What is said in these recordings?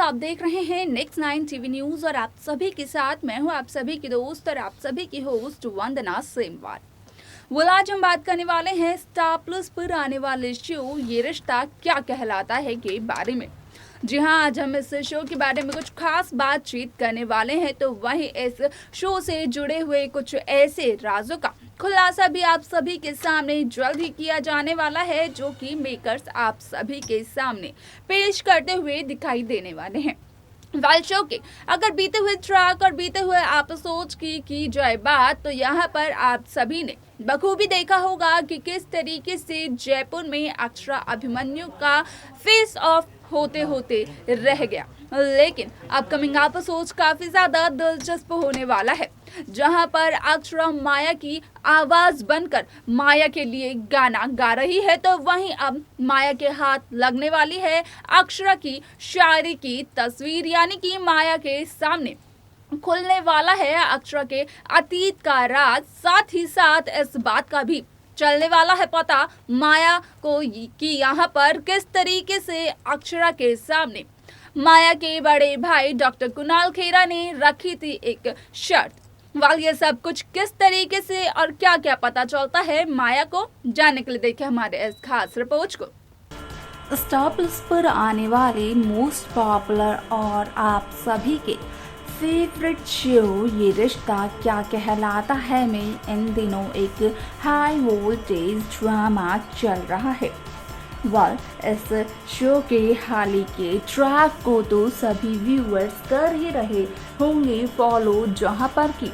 आप देख रहे हैं नेक्स्ट 9 टीवी न्यूज और आप सभी के साथ मैं हूं आप सभी की दोस्त और आप सभी की होस्ट वंदना सेमवार। आज हम बात करने वाले हैं स्टार प्लस पर आने वाले शो ये रिश्ता क्या कहलाता है के बारे में। जी हाँ, आज हम इस शो के बारे में कुछ खास बातचीत करने वाले हैं, तो वहीं इस शो से जुड़े हुए कुछ ऐसे राजों का खुलासा भी आप सभी के सामने जल्द ही किया जाने वाला है, जो कि मेकर्स आप सभी के सामने पेश करते हुए दिखाई देने वाले हैं। शो के अगर बीते हुए ट्रैक और बीते हुए एपिसोड की जाए बात, तो यहाँ पर आप सभी ने बखूबी देखा होगा कि किस तरीके से जयपुर में अक्षरा अभिमन्यु का फेस ऑफ होते होते रह गया, लेकिन अपकमिंग एपिसोड काफी ज्यादा दिलचस्प होने वाला है, जहां पर अक्षरा माया की आवाज बनकर माया के लिए गाना गा रही है, तो वहीं अब माया के हाथ लगने वाली है अक्षरा की शायरी की तस्वीर, यानी कि माया के सामने खुलने वाला है अक्षरा के अतीत का राज। साथ ही साथ इस बात का भी चलने वाला है पता माया को कि यहाँ पर किस तरीके से अक्षरा के सामने माया के बड़े भाई डॉक्टर कुणाल खेरा ने रखी थी एक शर्त। ये सब कुछ किस तरीके से और क्या क्या पता चलता है माया को, जानने के लिए देखें हमारे इस खास रिपोर्ट को। स्टार प्लस पर आने वाले मोस्ट पॉपुलर और आप सभी के फेवरेट शो ये रिश्ता क्या कहलाता है में इन दिनों एक हाई वोल्टेज ड्रामा चल रहा है। इस शो के हाल ही के ट्रैक को तो सभी व्यूअर्स कर ही रहे होंगे फॉलो, जहां पर कि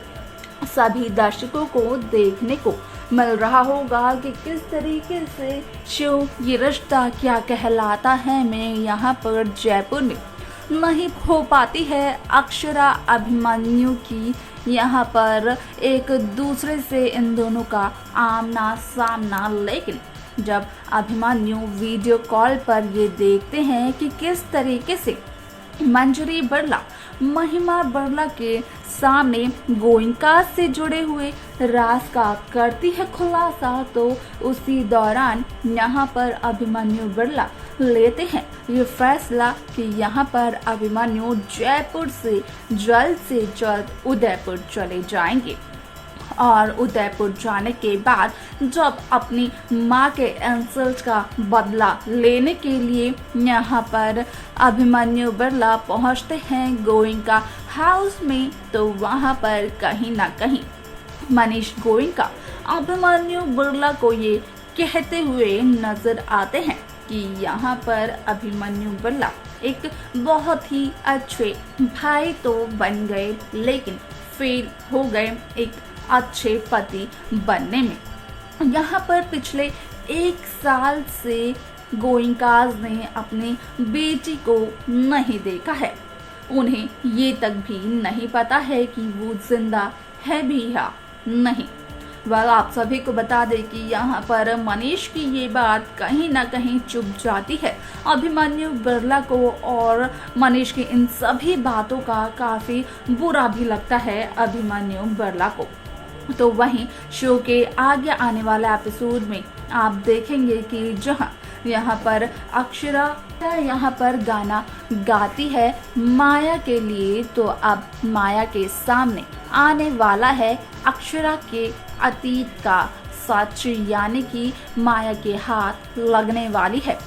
सभी दर्शकों को देखने को मिल रहा होगा कि किस तरीके से शो ये रिश्ता क्या कहलाता है में यहाँ पर जयपुर में नहीं हो पाती है अक्षरा अभिमन्यु की यहाँ पर एक दूसरे से इन दोनों का आमना सामना। लेकिन जब अभिमन्यु वीडियो कॉल पर ये देखते हैं कि किस तरीके से मंजरी बिरला महिमा बिरला के सामने गोइंका से जुड़े हुए राज का करती है खुलासा, तो उसी दौरान यहाँ पर अभिमन्यु बिरला लेते हैं ये फैसला कि यहाँ पर अभिमन्यु जयपुर से जल्द उदयपुर चले जाएंगे। और उदयपुर जाने के बाद जब अपनी माँ के इंसल्ट का बदला लेने के लिए यहाँ पर अभिमन्यु बिरला पहुँचते हैं गोइंका हाउस में, तो वहाँ पर कहीं ना कहीं मनीष गोइंका अभिमन्यु बिरला को ये कहते हुए नजर आते हैं कि यहाँ पर अभिमन्यु बिरला एक बहुत ही अच्छे भाई तो बन गए, लेकिन फेल हो गए एक अच्छे पति बनने में। यहाँ पर पिछले 1 साल से गोइंकाज ने अपनी बेटी को नहीं देखा है, उन्हें ये तक भी नहीं पता है कि वो जिंदा है भी या नहीं। आप सभी को बता दें कि यहाँ पर मनीष की ये बात कहीं ना कहीं चुप जाती है अभिमन्यु बिरला को, और मनीष की इन सभी बातों का काफी बुरा भी लगता है अभिमन्यु बिरला को। तो वहीं शो के आगे आने वाले एपिसोड में आप देखेंगे कि जहां यहाँ पर अक्षरा यहाँ पर गाना गाती है माया के लिए, तो अब माया के सामने आने वाला है अक्षरा के अतीत का सच, यानी कि माया के हाथ लगने वाली है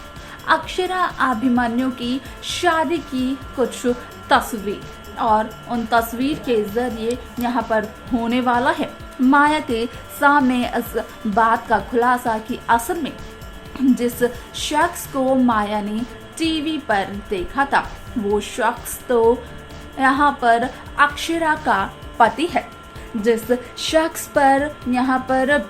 अक्षरा अभिमन्यु की शादी की कुछ तस्वीर, और उन तस्वीर के जरिए यहाँ पर होने वाला है माया के सामने इस बात का खुलासा कि असल में जिस शख्स को माया ने टीवी पर देखा था वो शख्स तो यहाँ पर अक्षरा का पति है, जिस शख्स पर यहाँ पर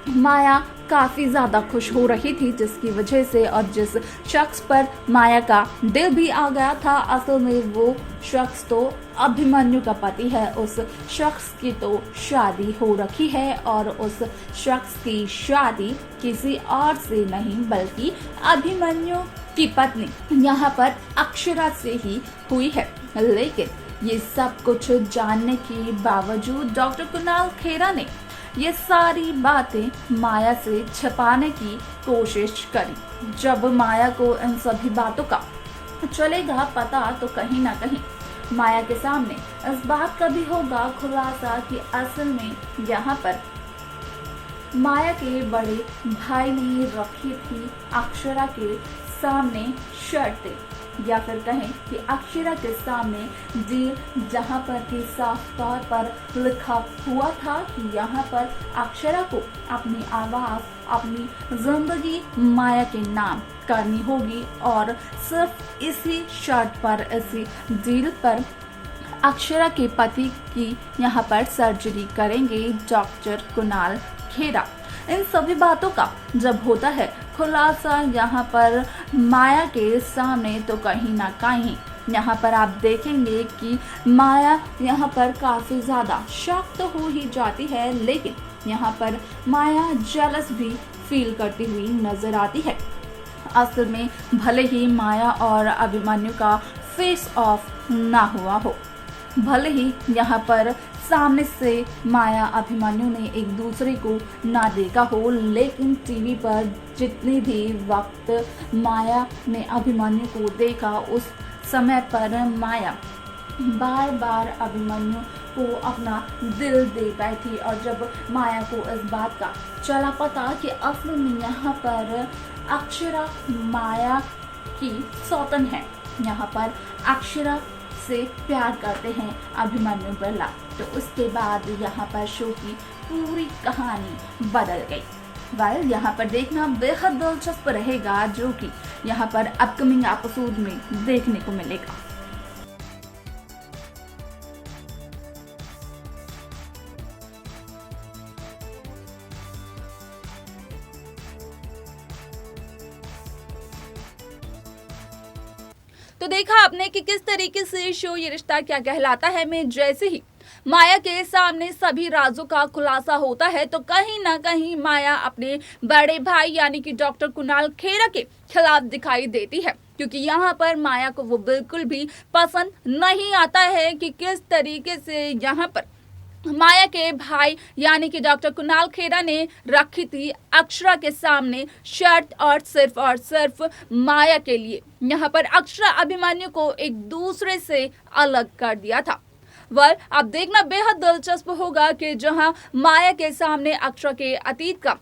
माया काफ़ी ज़्यादा खुश हो रही थी, जिसकी वजह से और जिस शख्स पर माया का दिल भी आ गया था, असल में वो शख्स तो अभिमन्यु का पति है। उस शख्स की तो शादी हो रखी है और उस शख्स की शादी किसी और से नहीं बल्कि अभिमन्यु की पत्नी यहाँ पर अक्षरा से ही हुई है। लेकिन ये सब कुछ जानने के बावजूद डॉक्टर कुणाल खेरा ने ये सारी बातें माया से छिपाने की कोशिश करी। जब माया को इन सभी बातों का चलेगा पता तो कहीं ना कहीं माया के सामने इस बात का भी होगा खुलासा कि असल में यहाँ पर माया के बड़े भाई ने रखी थी अक्षरा के सामने शर्तें, या फिर कहें कि अक्षरा के सामने डील, जहां पर कि साफ तौर पर लिखा हुआ था कि यहाँ पर अक्षरा को अपनी आवाज, अपनी जिंदगी माया के नाम करनी होगी और सिर्फ इसी शर्त पर, इसी डील पर अक्षरा के पति की यहाँ पर सर्जरी करेंगे डॉक्टर कुणाल खेरा। इन सभी बातों का जब होता है खुलासा यहाँ पर माया के सामने, तो कहीं ना कहीं यहाँ पर आप देखेंगे कि माया यहाँ पर काफी ज्यादा शॉक तो हो ही जाती है, लेकिन यहाँ पर माया जेलस भी फील करती हुई नजर आती है। असल में भले ही माया और अभिमन्यु का फेस ऑफ ना हुआ हो, भले ही यहाँ पर सामने से माया अभिमन्यु ने एक दूसरे को ना देखा हो, लेकिन टीवी पर जितने भी वक्त माया ने अभिमन्यु को देखा, उस समय पर माया बार बार अभिमन्यु को अपना दिल दे पाई थी। और जब माया को इस बात का चला पता कि असल में यहाँ पर अक्षरा माया की सौतन है, यहाँ पर अक्षरा से प्यार करते हैं अभिमन्यु बिरला, तो उसके बाद यहाँ पर शो की पूरी कहानी बदल गई। यहाँ पर देखना बेहद दिलचस्प रहेगा, जो कि यहाँ पर अपकमिंग एपिसोड में देखने को मिलेगा। तो देखा आपने कि किस तरीके से शो ये रिश्ता क्या कहलाता है में जैसे ही माया के सामने सभी राजों का खुलासा होता है, तो कहीं ना कहीं माया अपने बड़े भाई यानी कि डॉक्टर कुणाल खेरा के खिलाफ दिखाई देती है, क्योंकि यहाँ पर माया को वो बिल्कुल भी पसंद नहीं आता है कि किस तरीके से यहाँ पर माया के भाई यानी कि डॉक्टर कुणाल खेरा ने रखी थी अक्षरा के सामने शर्त, और सिर्फ माया के लिए यहाँ पर अक्षरा अभिमन्यु को एक दूसरे से अलग कर दिया था। अब देखना बेहद दिलचस्प होगा कि जहां माया के सामने अक्षरा के अतीत का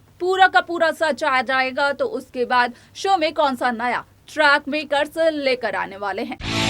पूरा सच आ जाएगा, तो उसके बाद शो में कौन सा नया ट्रैक मेकर्स लेकर आने वाले हैं।